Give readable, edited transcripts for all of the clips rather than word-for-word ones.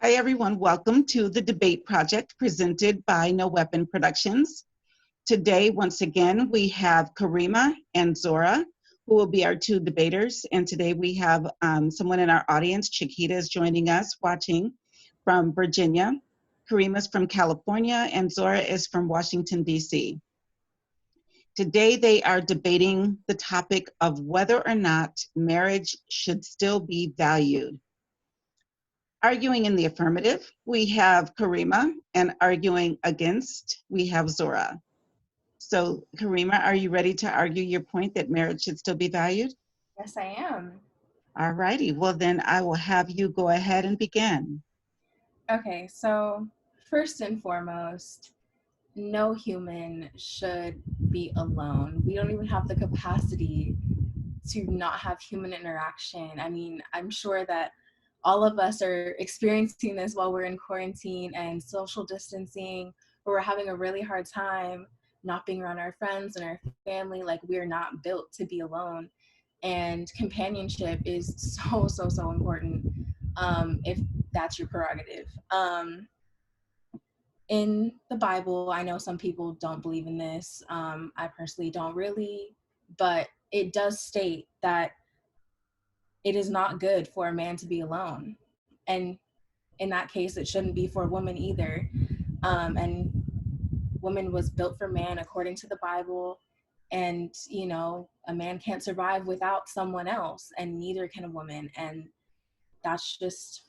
Hi, everyone. Welcome to the debate project presented by No Weapon Productions. Today, once again, we have Karima and Zora, who will be our two debaters. And today we have someone in our audience. Chiquita is joining us, watching from Virginia. Karima's from California, and Zora is from Washington, D.C. Today, they are debating the topic of whether or not marriage should still be valued. Arguing in the affirmative, we have Karima, and arguing against, we have Zora. So, Karima, are you ready to argue your point that marriage should still be valued? Yes, I am. All righty. Well, then I will have you go ahead and begin. Okay, so first and foremost, no human should be alone. We don't even have the capacity to not have human interaction. I mean, I'm sure that all of us are experiencing this while we're in quarantine and social distancing, or we're having a really hard time not being around our friends and our family. Like, we're not built to be alone. And companionship is so important, if that's your prerogative. In the Bible, I know some people don't believe in this. I personally don't really, but it does state that it is not good for a man to be alone. And in that case, it shouldn't be for a woman either. And woman was built for man according to the Bible. And, you know, a man can't survive without someone else, and neither can a woman. And that's just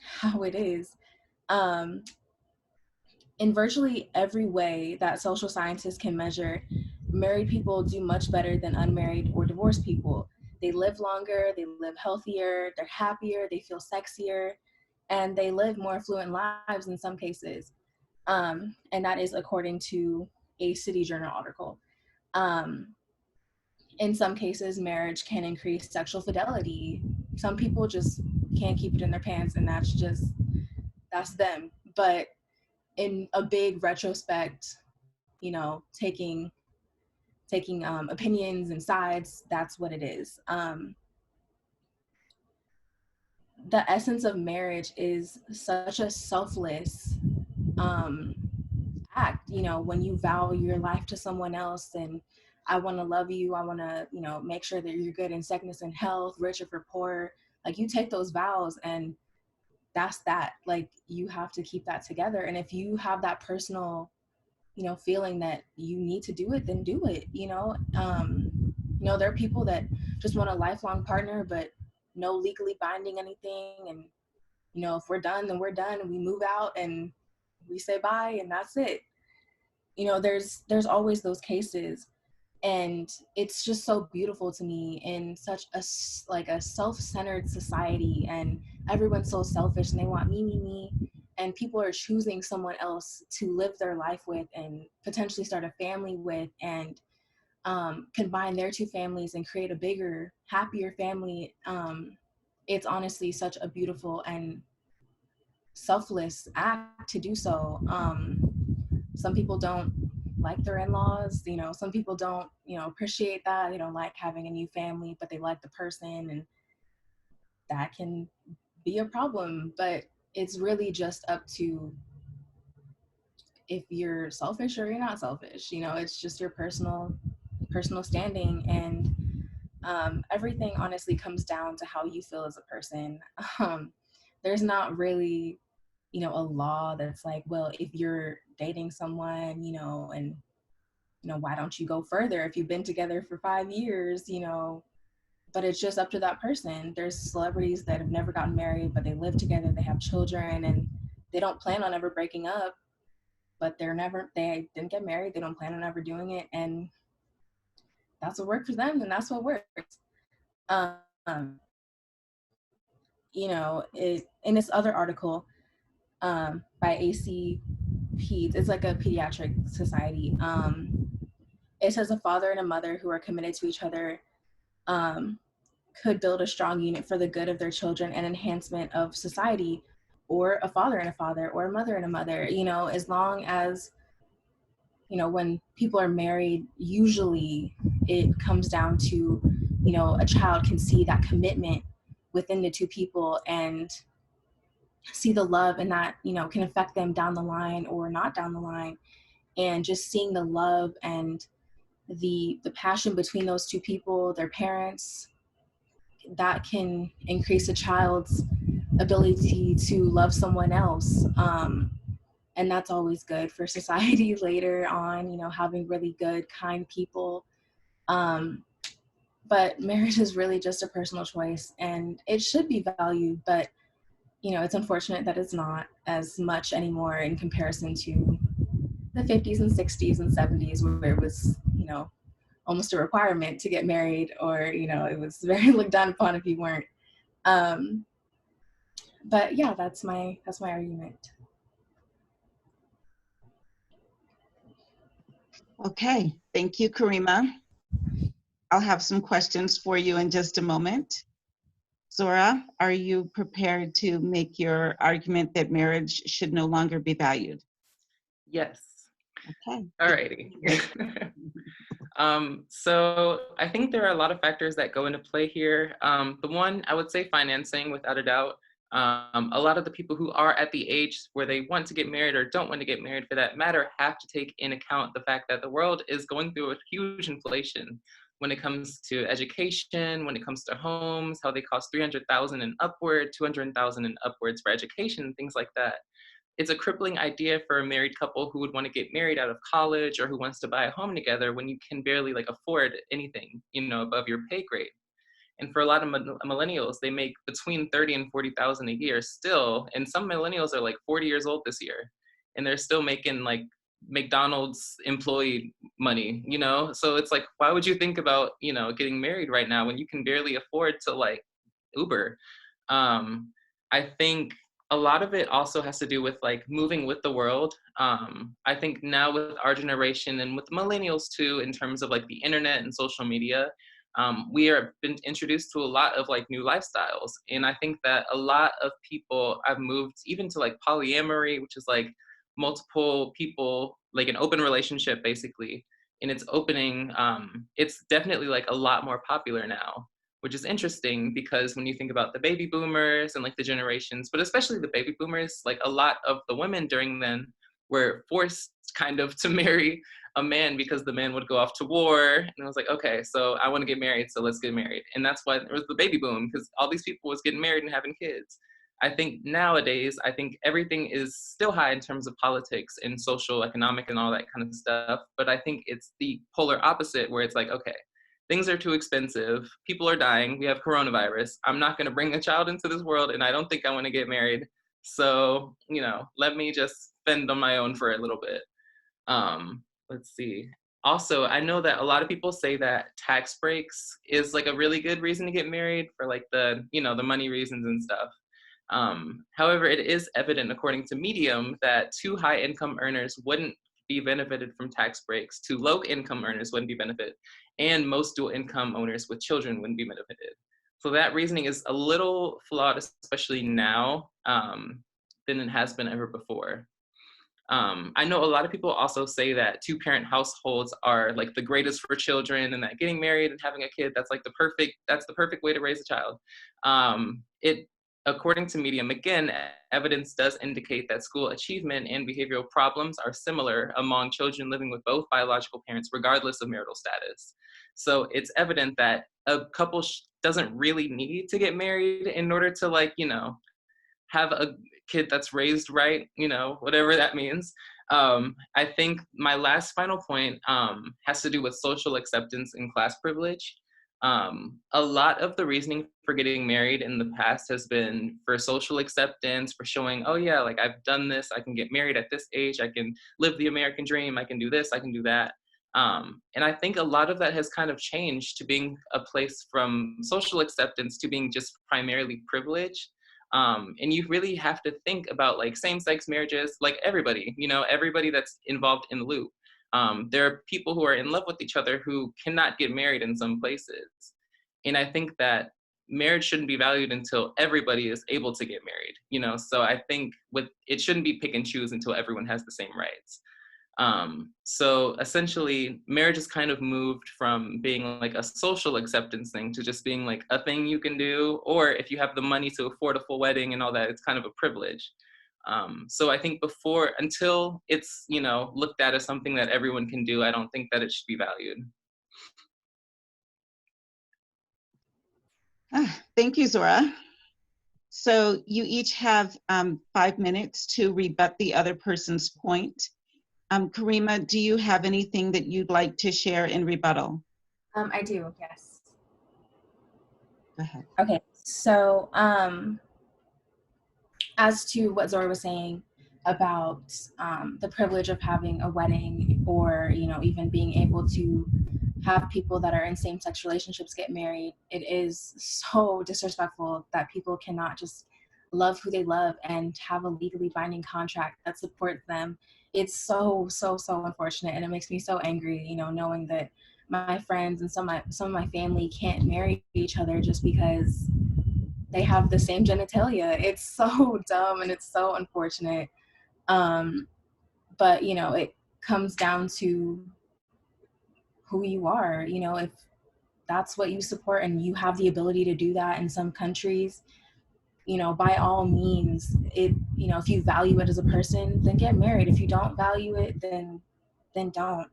how it is. Um, in virtually every way that social scientists can measure, married people do much better than unmarried or divorced people. They live longer, they live healthier, they're happier, they feel sexier, and they live more affluent lives in some cases. And that is according to a City Journal article. Um, in some cases, marriage can increase sexual fidelity. Some people just can't keep it in their pants, and that's them. But in a big retrospect, you know, taking opinions and sides, that's what it is. The essence of marriage is such a selfless um, act. You know, when you vow your life to someone else, and I want to love you, I want to, you know, make sure that you're good in sickness and health, rich or for poor. Like, you take those vows, and that's that. Like, you have to keep that together. And if you have that personal, you know, feeling that you need to do it, then do it. You know, there are people that just want a lifelong partner, but no legally binding anything. And, you know, if we're done, then we're done, and we move out and we say bye, and that's it. You know, there's always those cases. And it's just so beautiful to me in such a self-centered society, and everyone's so selfish and they want me, and people are choosing someone else to live their life with and potentially start a family with, and combine their two families and create a bigger, happier family. It's honestly such a beautiful and selfless act to do so. Some people don't like their in-laws, you know, some people don't, you know, appreciate that. They don't like having a new family, but they like the person, and that can be a problem. But it's really just up to if you're selfish or you're not selfish. You know, it's just your personal standing. And everything honestly comes down to how you feel as a person. There's not really, you know, a law that's like, well, if you're dating someone, you know, and, you know, why don't you go further if you've been together for 5 years, you know? But it's just up to that person. There's celebrities that have never gotten married, but they live together, they have children, and they don't plan on ever breaking up, but they didn't get married, they don't plan on ever doing it, and that's what worked for them, and that's what works. Um, you know, in this other article, by AC Peds, it's like a pediatric society. It says a father and a mother who are committed to each other could build a strong unit for the good of their children and enhancement of society, or a father and a father, or a mother and a mother. You know, as long as, you know, when people are married, usually it comes down to, you know, a child can see that commitment within the two people, and see the love, and that, you know, can affect them down the line or not down the line. And just seeing the love and the passion between those two people, their parents, that can increase a child's ability to love someone else. And that's always good for society later on, you know, having really good, kind people. Um, but marriage is really just a personal choice, and it should be valued, but you know, it's unfortunate that it's not as much anymore in comparison to the 50s and 60s and 70s, where it was, you know, almost a requirement to get married, or, you know, it was very looked down upon if you weren't. Um, but yeah, that's my argument. Okay, thank you, Karima. I'll have some questions for you in just a moment. Zora, are you prepared to make your argument that marriage should no longer be valued? Yes. Okay. Alrighty. So I think there are a lot of factors that go into play here. The one, I would say financing, without a doubt. A lot of the people who are at the age where they want to get married or don't want to get married for that matter have to take in account the fact that the world is going through a huge inflation when it comes to education, when it comes to homes, how they cost $300,000 and upward, $200,000 and upwards for education, things like that. It's a crippling idea for a married couple who would want to get married out of college or who wants to buy a home together when you can barely like afford anything, you know, above your pay grade. And for a lot of millennials, they make between 30 and 40,000 a year still. And some millennials are like 40 years old this year, and they're still making like McDonald's employee money, you know? So it's like, why would you think about, you know, getting married right now when you can barely afford to like Uber? I think a lot of it also has to do with like moving with the world. I think now with our generation and with millennials too, in terms of like the internet and social media, we are been introduced to a lot of like new lifestyles. And I think that a lot of people have moved even to like polyamory, which is like multiple people, like an open relationship basically. And it's definitely like a lot more popular now, which is interesting because when you think about the baby boomers and like the generations, but especially the baby boomers, like a lot of the women during then were forced kind of to marry a man because the man would go off to war. And I was like, okay, so I want to get married, so let's get married. And that's why there was the baby boom, because all these people was getting married and having kids. I think nowadays, I think everything is still high in terms of politics and social, economic, and all that kind of stuff. But I think it's the polar opposite where it's like, okay, things are too expensive. People are dying. We have coronavirus. I'm not going to bring a child into this world, and I don't think I want to get married. So, you know, let me just fend on my own for a little bit. Let's see. Also, I know that a lot of people say that tax breaks is like a really good reason to get married for like the, you know, the money reasons and stuff. However, it is evident according to Medium that two high income earners wouldn't be benefited from tax breaks, two low income earners wouldn't be benefited, and most dual income owners with children wouldn't be benefited. So that reasoning is a little flawed, especially now, than it has been ever before. I know a lot of people also say that two-parent households are like the greatest for children, and that getting married and having a kid, that's the perfect way to raise a child. According to Medium, again, evidence does indicate that school achievement and behavioral problems are similar among children living with both biological parents, regardless of marital status. So it's evident that a couple doesn't really need to get married in order to, like, you know, have a kid that's raised right, you know, whatever that means. I think my last final point has to do with social acceptance and class privilege. A lot of the reasoning for getting married in the past has been for social acceptance, for showing, oh yeah, like I've done this, I can get married at this age, I can live the American dream, I can do this, I can do that. And I think a lot of that has kind of changed to being a place from social acceptance to being just primarily privilege. And you really have to think about like same-sex marriages, like everybody, you know, everybody that's involved in the loop. There are people who are in love with each other who cannot get married in some places. And I think that marriage shouldn't be valued until everybody is able to get married, you know? So I think it shouldn't be pick and choose until everyone has the same rights. So essentially, marriage has kind of moved from being like a social acceptance thing to just being like a thing you can do, or if you have the money to afford a full wedding and all that, it's kind of a privilege. So I think until it's, looked at as something that everyone can do, I don't think that it should be valued. Thank you, Zora. So you each have 5 minutes to rebut the other person's point. Karima, do you have anything that you'd like to share in rebuttal? I do, yes. Go ahead. Okay, so as to what Zora was saying about the privilege of having a wedding, or even being able to have people that are in same-sex relationships get married, it is so disrespectful that people cannot just love who they love and have a legally binding contract that supports them. It's so unfortunate, and it makes me so angry, knowing that my friends and some of my family can't marry each other just because they have the same genitalia. It's so dumb and it's so unfortunate. But it comes down to who you are. If that's what you support and you have the ability to do that in some countries, by all means, if you value it as a person, then get married. If you don't value it, then don't.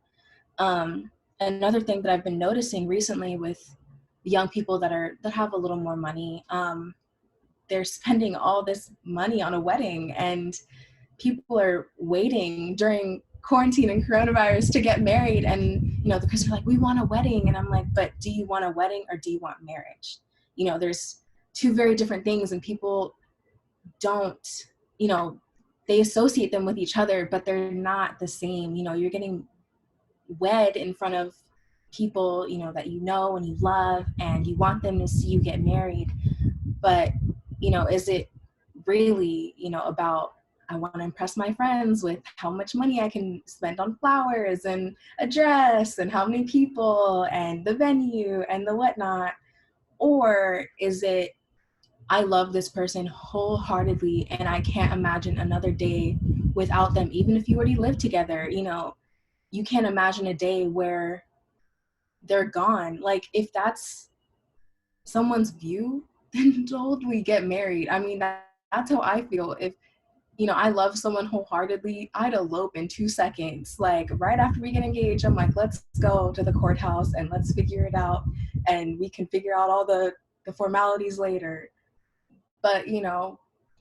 Another thing that I've been noticing recently with young people that have a little more money, they're spending all this money on a wedding, and people are waiting during quarantine and coronavirus to get married. And, the Christians are like, we want a wedding. And I'm like, but do you want a wedding or do you want marriage? There's two very different things, and people don't, they associate them with each other, but they're not the same. You're getting wed in front of people, that and you love, and you want them to see you get married. But, is it really, about, I want to impress my friends with how much money I can spend on flowers and a dress and how many people and the venue and the whatnot? Or is it, I love this person wholeheartedly and I can't imagine another day without them, even if you already live together? You can't imagine a day where they're gone. Like, if that's someone's view, then totally get married. I mean, that's how I feel. If I love someone wholeheartedly, I'd elope in 2 seconds. Like, right after we get engaged, I'm like, let's go to the courthouse and let's figure it out, and we can figure out all the formalities later. But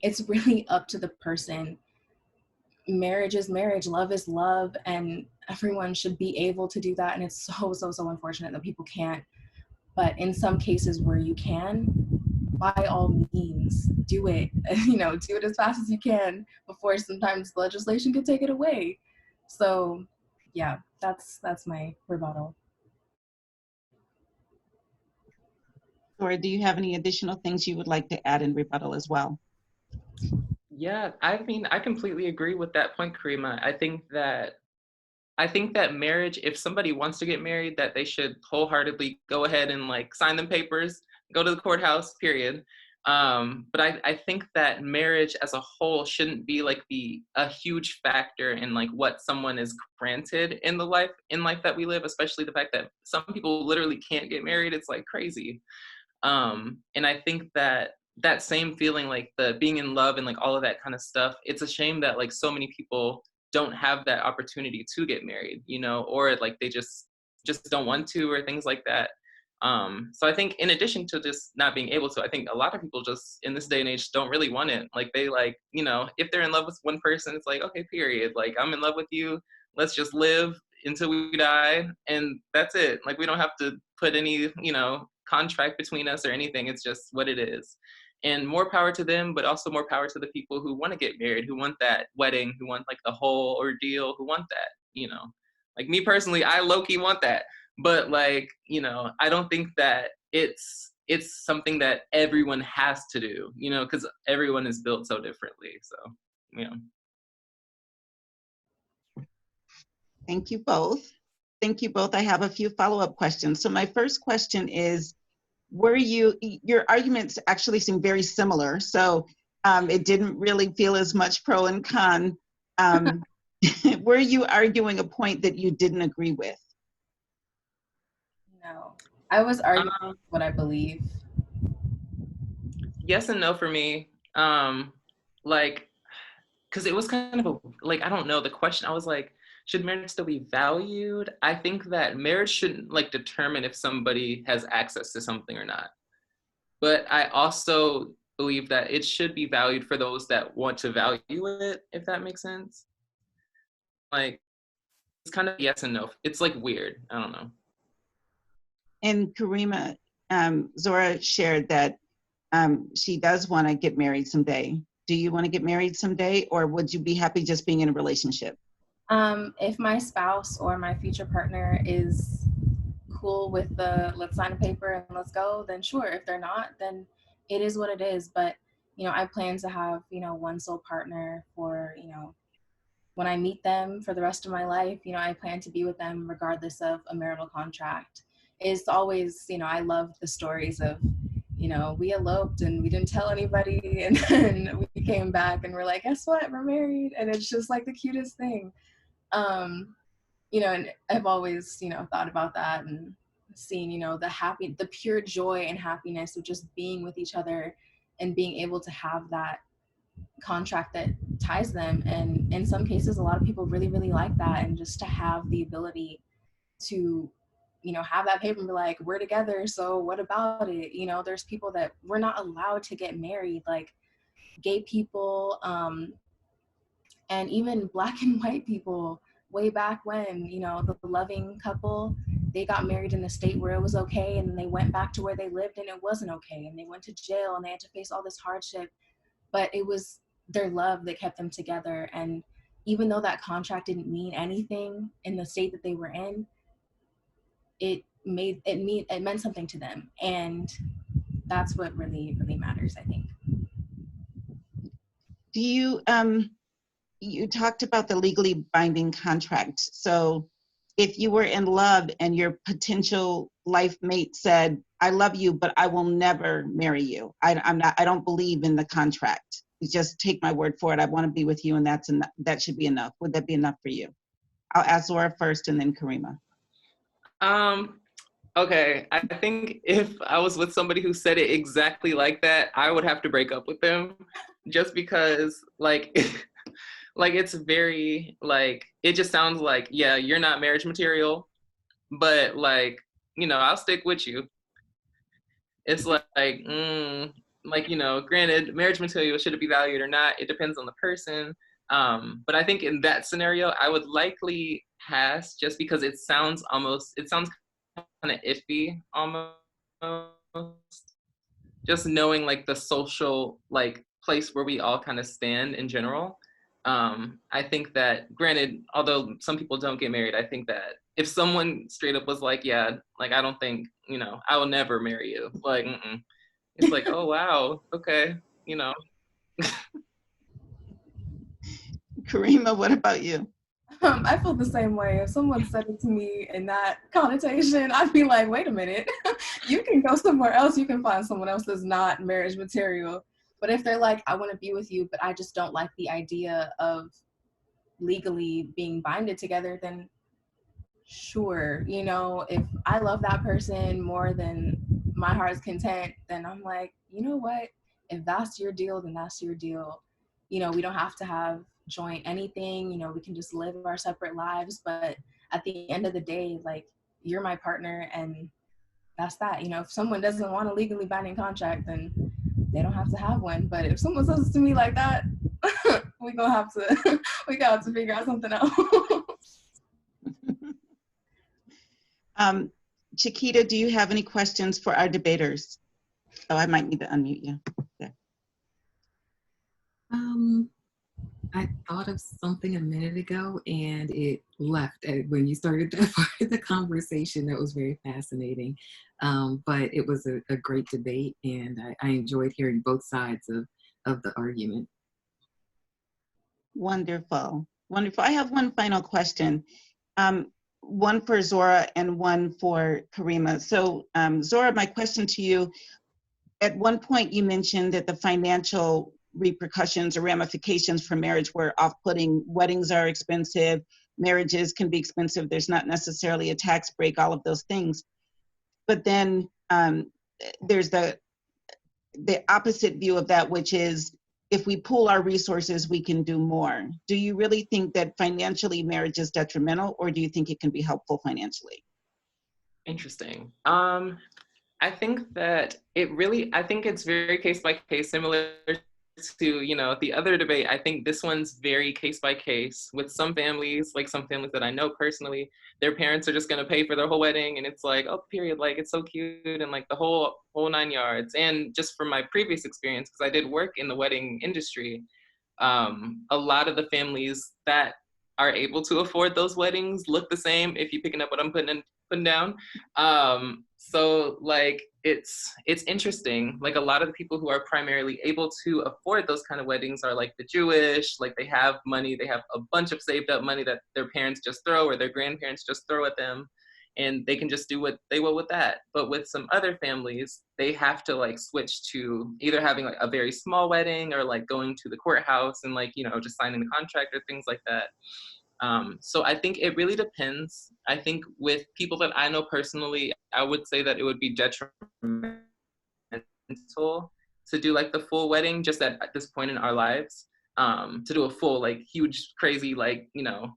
it's really up to the person. Marriage is marriage, love is love, and everyone should be able to do that. And it's so unfortunate that people can't. But in some cases where you can, by all means, do it. Do it as fast as you can before sometimes legislation could take it away. So yeah, that's my rebuttal. Or do you have any additional things you would like to add in rebuttal as well? Yeah, I mean, I completely agree with that point, Karima. I think that marriage, if somebody wants to get married, that they should wholeheartedly go ahead and like sign them papers, go to the courthouse, period. But I think that marriage as a whole shouldn't be like a huge factor in like what someone is granted in life that we live, especially the fact that some people literally can't get married. It's like crazy. And I think that same feeling, like the being in love and like all of that kind of stuff, it's a shame that like so many people don't have that opportunity to get married, or like they just don't want to, or things like that. So I think in addition to just not being able to, I think a lot of people just in this day and age don't really want it. Like they like, if they're in love with one person, it's like, okay, period. Like, I'm in love with you. Let's just live until we die. And that's it. Like, we don't have to put any, contract between us or anything. It's just what it is. And more power to them, but also more power to the people who want to get married, who want that wedding, who want like the whole ordeal, who want that, like me personally, I low-key want that. But like, I don't think that it's something that everyone has to do, because everyone is built so differently. So, Thank you both. Thank you both. I have a few follow-up questions. So my first question is, your arguments actually seem very similar. So it didn't really feel as much pro and con. Were you arguing a point that you didn't agree with? No, I was arguing Um, what I believe. yes and no for me. Like, because it was kind of a, like, I don't know, the question, I was like, should marriage still be valued? I think that marriage shouldn't like determine if somebody has access to something or not. But I also believe that it should be valued for those that want to value it, if that makes sense. Like, it's kind of yes and no. It's like weird. I don't know. And Karima, Zora shared that she does want to get married someday. Do you want to get married someday, or would you be happy just being in a relationship? If my spouse or my future partner is cool with the let's sign a paper and let's go, then sure. If they're not, then it is what it is. But, I plan to have, one sole partner for, when I meet them for the rest of my life. I plan to be with them regardless of a marital contract. It's always, I love the stories of, we eloped and we didn't tell anybody, and then we came back and we're like, guess what, we're married. And it's just like the cutest thing. And I've always, thought about that and seen, the pure joy and happiness of just being with each other and being able to have that contract that ties them. And in some cases, a lot of people really, really like that. And just to have the ability to, have that paper and be like, we're together, so what about it? There's people that we're not allowed to get married, like gay people, and even Black and white people way back when, the loving couple, they got married in a state where it was okay, and then they went back to where they lived and it wasn't okay, and they went to jail and they had to face all this hardship, but it was their love that kept them together. And even though that contract didn't mean anything in the state that they were in, it meant something to them, and that's what really, really matters, I think. Do you you talked about the legally binding contract. So if you were in love and your potential life mate said, I love you, but I will never marry you. I don't believe in the contract. You just take my word for it. I want to be with you, and that should be enough. Would that be enough for you? I'll ask Zora first and then Karima. Okay, I think if I was with somebody who said it exactly like that, I would have to break up with them, just because like like it's very like, it just sounds like, yeah, you're not marriage material, but like, I'll stick with you. It's like, granted, marriage material, should it be valued or not? It depends on the person. But I think in that scenario, I would likely pass, just because it sounds kind of iffy almost. Just knowing like the social like place where we all kind of stand in general. I think that, granted, although some people don't get married, I think that if someone straight up was like, yeah, like, I don't think, I will never marry you. Like, it's like, oh, wow. Okay. Karima, what about you? I feel the same way. If someone said it to me in that connotation, I'd be like, wait a minute, you can go somewhere else. You can find someone else that's not marriage material. But if they're like, I want to be with you, but I just don't like the idea of legally being binded together, then sure. If I love that person more than my heart's content, then I'm like, you know what? If that's your deal, then that's your deal. We don't have to have joint anything. We can just live our separate lives. But at the end of the day, like, you're my partner, and that's that. If someone doesn't want a legally binding contract, then they don't have to have one. But if someone says to me like that, we gonna have to figure out something else. Chiquita, do you have any questions for our debaters? Oh, I might need to unmute you. Yeah. I thought of something a minute ago and it left when you started that part of the conversation. That was very fascinating. But it was a great debate, and I enjoyed hearing both sides of the argument. Wonderful. Wonderful. I have one final question. One for Zora and one for Karima. So Zora, my question to you, at one point you mentioned that the financial repercussions or ramifications for marriage were off-putting. Weddings are expensive, marriages can be expensive, there's not necessarily a tax break, all of those things. But then there's the opposite view of that, which is if we pool our resources, we can do more. Do you really think that financially marriage is detrimental, or do you think it can be helpful financially? Interesting. I think that I think it's very case by case, similar to, you know, the other debate. I think this one's very case by case. With some families, like some families that I know personally, their parents are just going to pay for their whole wedding, and it's like, oh, period, like it's so cute, and like the whole 9 yards. And just from my previous experience, because I did work in the wedding industry, a lot of the families that are able to afford those weddings look the same, if you're picking up what I'm putting down. So like it's interesting. Like a lot of the people who are primarily able to afford those kind of weddings are like the Jewish, like they have money, they have a bunch of saved up money that their parents just throw or their grandparents just throw at them, and they can just do what they will with that. But with some other families, they have to like switch to either having like a very small wedding or like going to the courthouse and like, you know, just signing the contract or things like that. So I think it really depends. I think with people that I know personally, I would say that it would be detrimental to do like the full wedding just at this point in our lives, to do a full like huge crazy like, you know,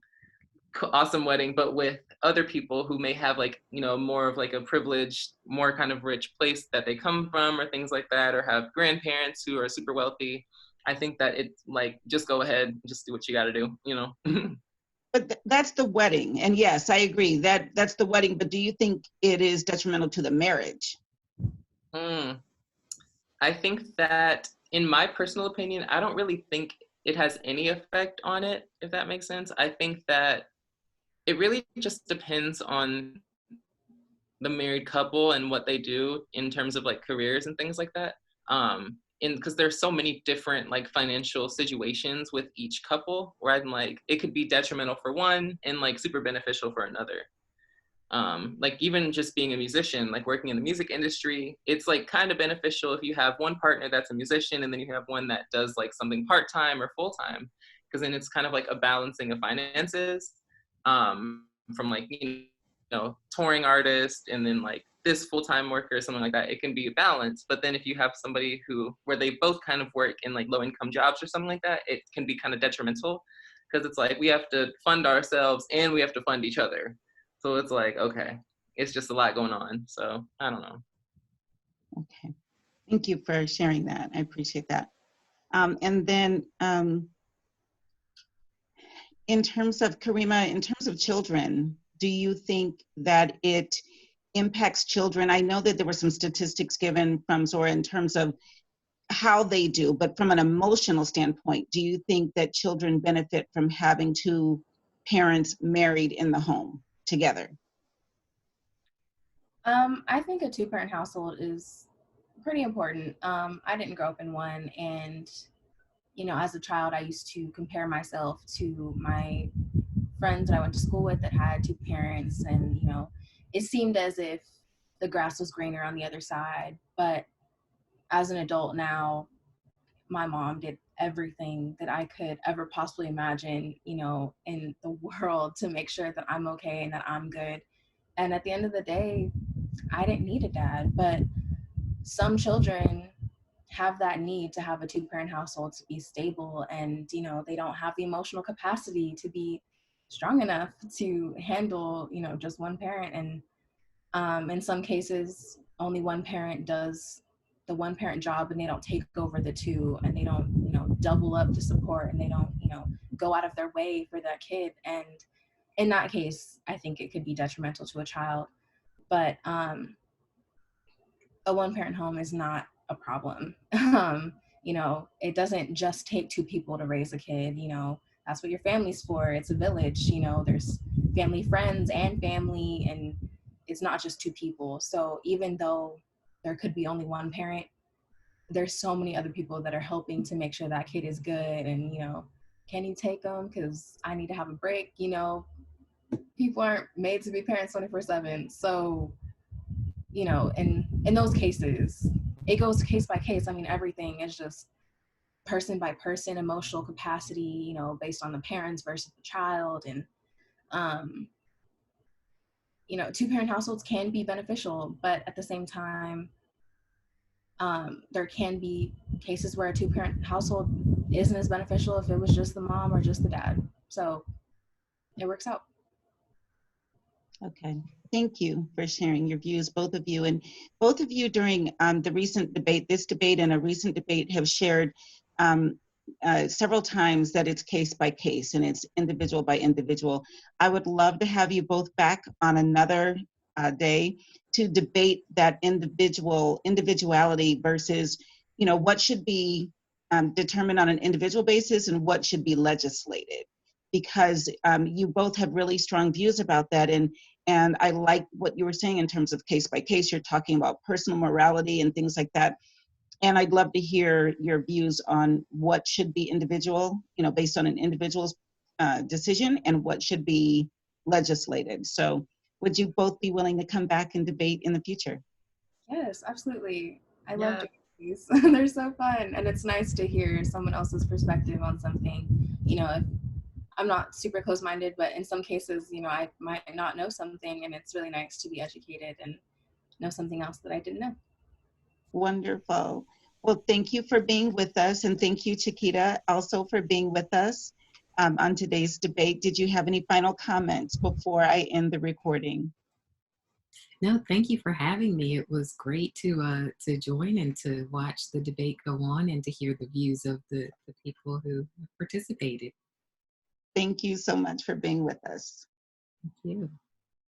awesome wedding. But with other people who may have like, you know, more of like a privileged, more kind of rich place that they come from or things like that, or have grandparents who are super wealthy, I think that it's like, just go ahead, just do what you got to do, you know. But that's the wedding. And yes, I agree that that's the wedding. But do you think it is detrimental to the marriage? I think that, in my personal opinion, I don't really think it has any effect on it, if that makes sense. I think that it really just depends on the married couple and what they do in terms of like careers and things like that. Because there's so many different like financial situations with each couple where I'm like, it could be detrimental for one and like super beneficial for another. Like even just being a musician, like working in the music industry, it's like kind of beneficial if you have one partner that's a musician and then you have one that does like something part-time or full-time, because then it's kind of like a balancing of finances, from like, you know, touring artist and then like this full-time worker or something like that. It can be a balance. But then if you have somebody where they both kind of work in like low-income jobs or something like that, it can be kind of detrimental, because it's like we have to fund ourselves and we have to fund each other. So it's like, okay, it's just a lot going on. So I don't know. Okay. Thank you for sharing that. I appreciate that. And then in terms of, Karima, in terms of children, do you think that it impacts children? I know that there were some statistics given from Zora in terms of how they do, but from an emotional standpoint, do you think that children benefit from having two parents married in the home together? I think a two-parent household is pretty important. I didn't grow up in one, and you know, as a child, I used to compare myself to my friends that I went to school with that had two parents, and you know, it seemed as if the grass was greener on the other side. But as an adult now, my mom did everything that I could ever possibly imagine, you know, in the world to make sure that I'm okay and that I'm good. And at the end of the day, I didn't need a dad, but some children have that need to have a two-parent household to be stable, and you know, they don't have the emotional capacity to be strong enough to handle, you know, just one parent. And in some cases, only one parent does the one parent job, and they don't take over the two, and they don't, you know, double up the support, and they don't, you know, go out of their way for that kid. And in that case, I think it could be detrimental to a child. But a one-parent home is not a problem. You know, it doesn't just take two people to raise a kid. You know, that's what your family's for. It's a village. You know, there's family, friends, and family, and it's not just two people. So even though there could be only one parent, there's so many other people that are helping to make sure that kid is good. And, you know, can you take them? Because I need to have a break. You know, people aren't made to be parents 24/7. So, you know, in those cases, it goes case by case. I mean, everything is just person by person emotional capacity, you know, based on the parents versus the child. And, you know, two-parent households can be beneficial, but at the same time, there can be cases where a two-parent household isn't as beneficial if it was just the mom or just the dad. So it works out. Okay, thank you for sharing your views, both of you. And both of you during the recent debate, this debate and a recent debate, have shared several times that it's case by case and it's individual by individual. I would love to have you both back on another day to debate that individuality versus, you know, what should be determined on an individual basis and what should be legislated, because you both have really strong views about that. And I like what you were saying in terms of case by case. You're talking about personal morality and things like that. And I'd love to hear your views on what should be individual, you know, based on an individual's decision, and what should be legislated. So would you both be willing to come back and debate in the future? Yes, absolutely. I Yeah. love doing these. They're so fun. And it's nice to hear someone else's perspective on something. You know, if I'm not super close-minded, but in some cases, you know, I might not know something, and it's really nice to be educated and know something else that I didn't know. Wonderful. Well, thank you for being with us. And thank you, Chiquita, also for being with us on today's debate. Did you have any final comments before I end the recording? No, thank you for having me. It was great to join and to watch the debate go on and to hear the views of the people who participated. Thank you so much for being with us. Thank you.